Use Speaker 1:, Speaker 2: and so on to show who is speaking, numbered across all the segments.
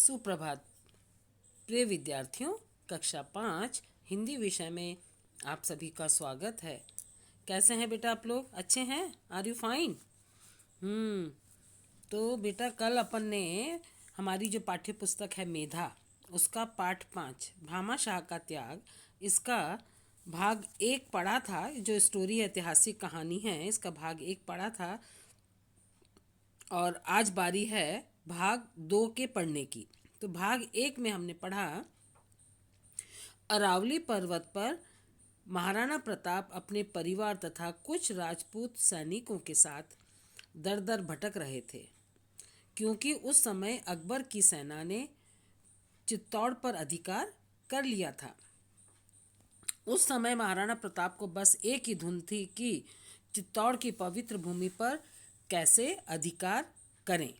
Speaker 1: सुप्रभात प्रिय विद्यार्थियों। कक्षा 5 हिंदी विषय में आप सभी का स्वागत है। कैसे हैं बेटा आप लोग? अच्छे हैं? Are you fine? तो बेटा कल अपन ने हमारी जो पाठ्य पुस्तक है मेधा, उसका पाठ 5 भामाशाह का त्याग, इसका भाग 1 पढ़ा था। जो स्टोरी ऐतिहासिक कहानी है, इसका भाग 1 पढ़ा था और आज बारी है भाग 2 के पढ़ने की। तो भाग 1 में हमने पढ़ा, अरावली पर्वत पर महाराणा प्रताप अपने परिवार तथा कुछ राजपूत सैनिकों के साथ दर दर भटक रहे थे, क्योंकि उस समय अकबर की सेना ने चित्तौड़ पर अधिकार कर लिया था। उस समय महाराणा प्रताप को बस एक ही धुन थी कि चित्तौड़ की पवित्र भूमि पर कैसे अधिकार करें।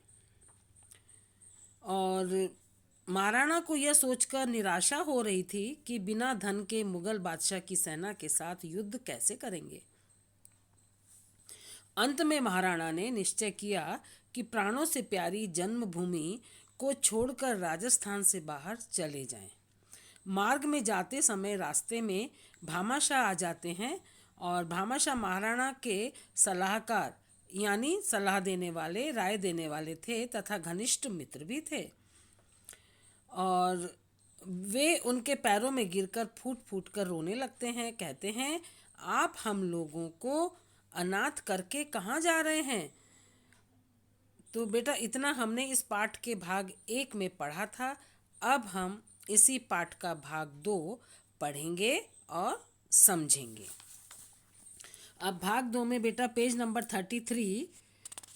Speaker 1: और महाराणा को यह सोचकर निराशा हो रही थी कि बिना धन के मुगल बादशाह की सेना के साथ युद्ध कैसे करेंगे। अंत में महाराणा ने निश्चय किया कि प्राणों से प्यारी जन्मभूमि को छोड़कर राजस्थान से बाहर चले जाएं। मार्ग में जाते समय रास्ते में भामाशाह आ जाते हैं और भामाशाह महाराणा के सलाहकार यानी सलाह देने वाले, राय देने वाले थे तथा घनिष्ठ मित्र भी थे। और वे उनके पैरों में गिरकर फूट फूट कर रोने लगते हैं। कहते हैं, आप हम लोगों को अनाथ करके कहाँ जा रहे हैं? तो बेटा इतना हमने इस पाठ के भाग 1 में पढ़ा था। अब हम इसी पाठ का भाग 2 पढ़ेंगे और समझेंगे। अब भाग 2 में बेटा पेज नंबर 33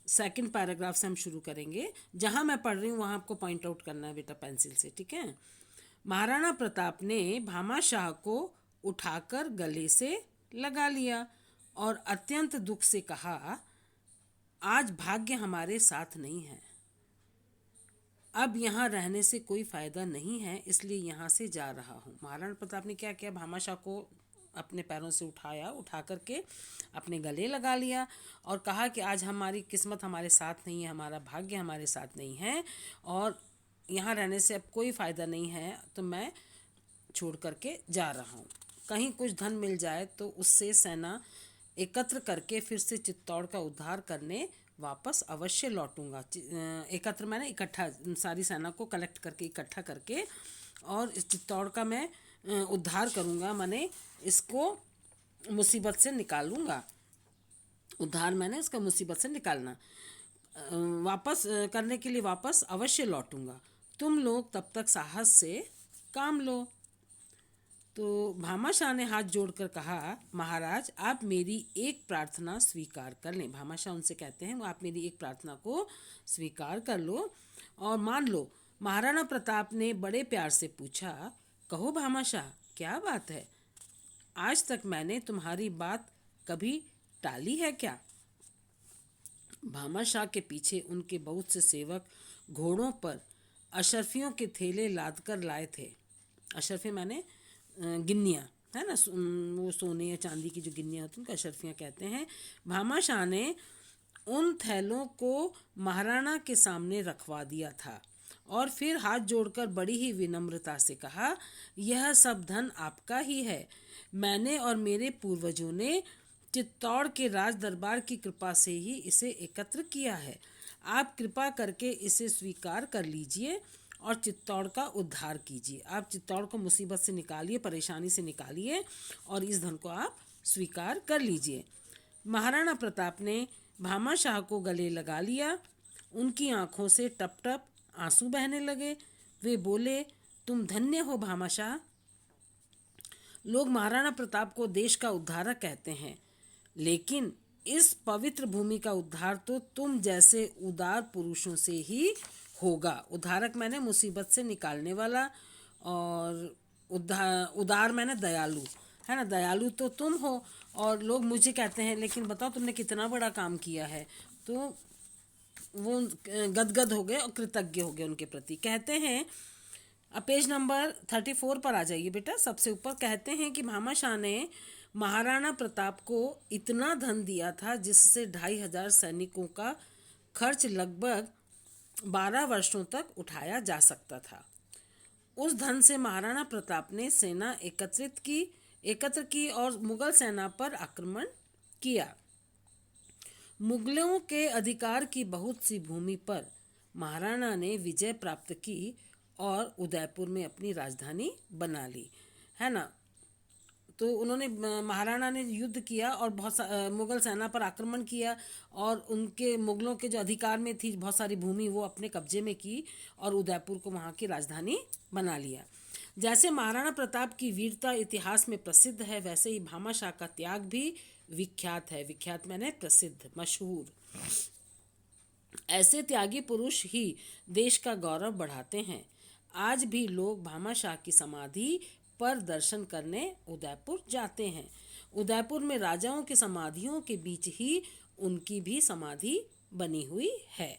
Speaker 1: सेकंड पैराग्राफ से हम शुरू करेंगे। जहां मैं पढ़ रही हूँ वहां आपको पॉइंट आउट करना है बेटा पेंसिल से, ठीक है? महाराणा प्रताप ने भामाशाह को उठाकर गले से लगा लिया और अत्यंत दुख से कहा, आज भाग्य हमारे साथ नहीं है। अब यहाँ रहने से कोई फायदा नहीं है, इसलिए यहाँ से जा रहा हूँ। महाराणा प्रताप ने क्या किया? भामाशाह को अपने पैरों से उठाया, उठा करके अपने गले लगा लिया और कहा कि आज हमारी किस्मत हमारे साथ नहीं है, हमारा भाग्य हमारे साथ नहीं है और यहाँ रहने से अब कोई फ़ायदा नहीं है, तो मैं छोड़ करके जा रहा हूँ। कहीं कुछ धन मिल जाए तो उससे सेना एकत्र करके फिर से चित्तौड़ का उद्धार करने वापस अवश्य लौटूंगा। एकत्र मैंने इकट्ठा, सारी सेना को कलेक्ट करके इकट्ठा करके और इस चित्तौड़ का मैं उद्धार करूंगा, मैंने इसको मुसीबत से निकालूंगा। उद्धार मैंने इसका मुसीबत से निकालना, वापस करने के लिए वापस अवश्य लौटूंगा। तुम लोग तब तक साहस से काम लो। तो भामाशाह ने हाथ जोड़कर कहा, महाराज आप मेरी एक प्रार्थना स्वीकार कर लें। भामाशाह उनसे कहते हैं, आप मेरी एक प्रार्थना को स्वीकार कर लो और मान लो। महाराणा प्रताप ने बड़े प्यार से पूछा, कहो भामाशाह क्या बात है? आज तक मैंने तुम्हारी बात कभी टाली है क्या? भामाशाह के पीछे उनके बहुत से सेवक घोड़ों पर अशर्फियों के थैले लाद कर लाए थे। अशर्फी माने गिन्नियाँ, है ना, वो सोने या चांदी की जो गिन्नियाँ होती हैं उनको अशर्फियाँ कहते हैं। भामाशाह ने उन थैलों को महाराणा के सामने रखवा दिया था और फिर हाथ जोड़कर बड़ी ही विनम्रता से कहा, यह सब धन आपका ही है। मैंने और मेरे पूर्वजों ने चित्तौड़ के राज दरबार की कृपा से ही इसे एकत्र किया है। आप कृपा करके इसे स्वीकार कर लीजिए और चित्तौड़ का उद्धार कीजिए। आप चित्तौड़ को मुसीबत से निकालिए, परेशानी से निकालिए और इस धन को आप स्वीकार कर लीजिए। महाराणा प्रताप ने भामाशाह को गले लगा लिया। उनकी आंखों से टप टप आंसू बहने लगे। वे बोले, तुम धन्य हो भामाशाह। लोग महाराणा प्रताप को देश का उद्धारक कहते हैं, लेकिन इस पवित्र भूमि का उद्धार तो तुम जैसे उदार पुरुषों से ही होगा। उद्धारक मैंने मुसीबत से निकालने वाला और उदार मैंने दयालु, है ना, दयालु तो तुम हो। और लोग मुझे कहते हैं, लेकिन बताओ तुमने कितना बड़ा काम किया है। तो वो गदगद हो गए और कृतज्ञ हो गए उनके प्रति। कहते हैं, अब पेज नंबर 34 पर आ जाइए बेटा, सबसे ऊपर। कहते हैं कि भामाशाह ने महाराणा प्रताप को इतना धन दिया था जिससे 2500 सैनिकों का खर्च लगभग 12 वर्षों तक उठाया जा सकता था। उस धन से महाराणा प्रताप ने सेना एकत्र की और मुगल सेना पर आक्रमण किया। मुगलों के अधिकार की बहुत सी भूमि पर महाराणा ने विजय प्राप्त की और उदयपुर में अपनी राजधानी बना ली, है ना। तो उन्होंने महाराणा ने युद्ध किया और मुगल सेना पर आक्रमण किया और उनके मुगलों के जो अधिकार में थी बहुत सारी भूमि वो अपने कब्जे में की और उदयपुर को वहाँ की राजधानी बना लिया। जैसे महाराणा प्रताप की वीरता इतिहास में प्रसिद्ध है, वैसे ही भामाशाह का त्याग भी विख्यात है। विख्यात मैंने प्रसिद्ध, मशहूर। ऐसे त्यागी पुरुष ही देश का गौरव बढ़ाते हैं। आज भी लोग भामाशाह की समाधि पर दर्शन करने उदयपुर जाते हैं। उदयपुर में राजाओं की समाधियों के बीच ही उनकी भी समाधि बनी हुई है।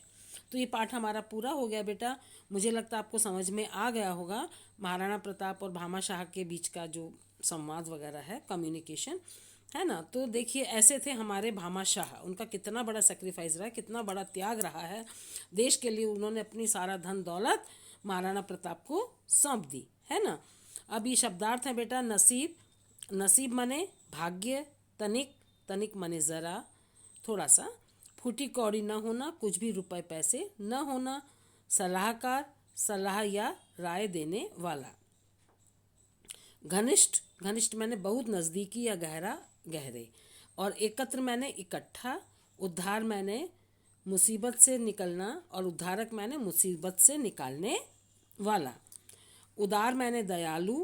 Speaker 1: तो ये पाठ हमारा पूरा हो गया बेटा। मुझे लगता है आपको समझ में आ गया होगा महाराणा प्रताप और भामाशाह के बीच का जो संवाद वगैरह है, कम्युनिकेशन, है ना। तो देखिए ऐसे थे हमारे भामाशाह, उनका कितना बड़ा सेक्रीफाइस रहा है, कितना बड़ा त्याग रहा है देश के लिए। उन्होंने अपनी सारा धन दौलत महाराणा प्रताप को सौंप दी, है ना। अब ये शब्दार्थ है बेटा। नसीब, नसीब माने भाग्य, तनिक, तनिक माने ज़रा, थोड़ा सा, फूटी कौड़ी न होना, कुछ भी रुपए पैसे न होना, सलाहकार, सलाह या राय देने वाला, घनिष्ठ, घनिष्ठ मैंने बहुत नज़दीकी या गहरा, गहरे, और एकत्र मैंने इकट्ठा, उद्धार मैंने मुसीबत से निकलना और उद्धारक मैंने मुसीबत से निकालने वाला, उदार मैंने दयालु,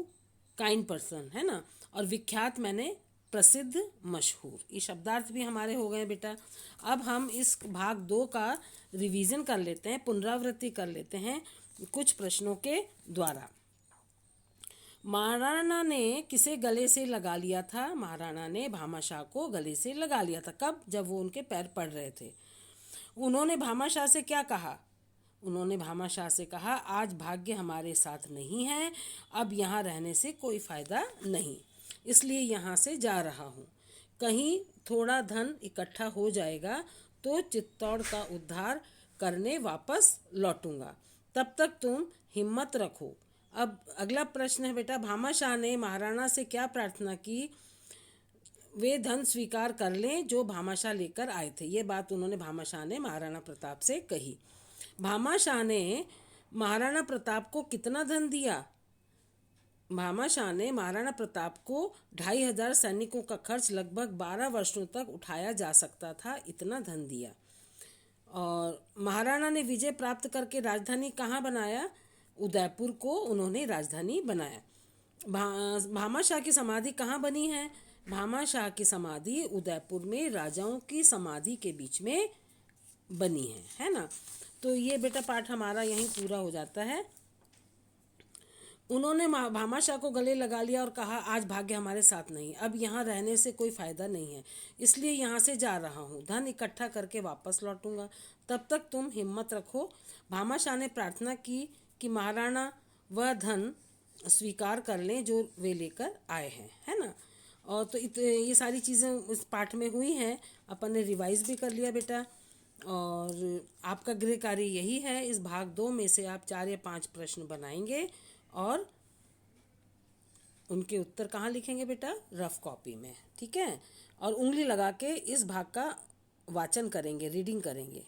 Speaker 1: काइंड पर्सन, है ना, और विख्यात मैंने प्रसिद्ध, मशहूर। ये शब्दार्थ भी हमारे हो गए बेटा। अब हम इस भाग 2 का रिवीजन कर लेते हैं, पुनरावृत्ति कर लेते हैं कुछ प्रश्नों के द्वारा। महाराणा ने किसे गले से लगा लिया था? महाराणा ने भामाशाह को गले से लगा लिया था। कब? जब वो उनके पैर पड़ रहे थे। उन्होंने भामाशाह से क्या कहा? उन्होंने भामाशाह से कहा, आज भाग्य हमारे साथ नहीं है, अब यहाँ रहने से कोई फ़ायदा नहीं, इसलिए यहाँ से जा रहा हूँ। कहीं थोड़ा धन इकट्ठा हो जाएगा तो चित्तौड़ का उद्धार करने वापस लौटूंगा, तब तक तुम हिम्मत रखो। अब अगला प्रश्न है बेटा, भामाशाह ने महाराणा से क्या प्रार्थना की? वे धन स्वीकार कर लें जो भामाशाह लेकर आए थे। ये बात उन्होंने भामाशाह ने महाराणा प्रताप से कही। भामाशाह ने महाराणा प्रताप को कितना धन दिया? भामाशाह ने महाराणा प्रताप को 2500 सैनिकों का खर्च लगभग 12 वर्षों तक उठाया जा सकता था, इतना धन दिया। और महाराणा ने विजय प्राप्त करके राजधानी कहाँ बनाया? उदयपुर को उन्होंने राजधानी बनाया। भामाशाह की समाधि कहाँ बनी है? भामाशाह की समाधि उदयपुर में राजाओं की समाधि के बीच में बनी है ना। तो ये बेटा पाठ हमारा यहीं पूरा हो जाता है। उन्होंने भामाशाह को गले लगा लिया और कहा, आज भाग्य हमारे साथ नहीं, अब यहाँ रहने से कोई फ़ायदा नहीं है, इसलिए यहाँ से जा रहा हूँ, धन इकट्ठा करके वापस लौटूंगा, तब तक तुम हिम्मत रखो। भामाशाह ने प्रार्थना की कि महाराणा वह धन स्वीकार कर लें जो वे लेकर आए हैं, है ना। और तो ये सारी चीज़ें इस पाठ में हुई हैं, अपन ने रिवाइज भी कर लिया बेटा। और आपका गृह कार्य यही है, इस भाग 2 में से आप 4 या 5 प्रश्न बनाएंगे और उनके उत्तर कहाँ लिखेंगे बेटा? रफ कॉपी में, ठीक है। और उंगली लगा के इस भाग का वाचन करेंगे, रीडिंग करेंगे।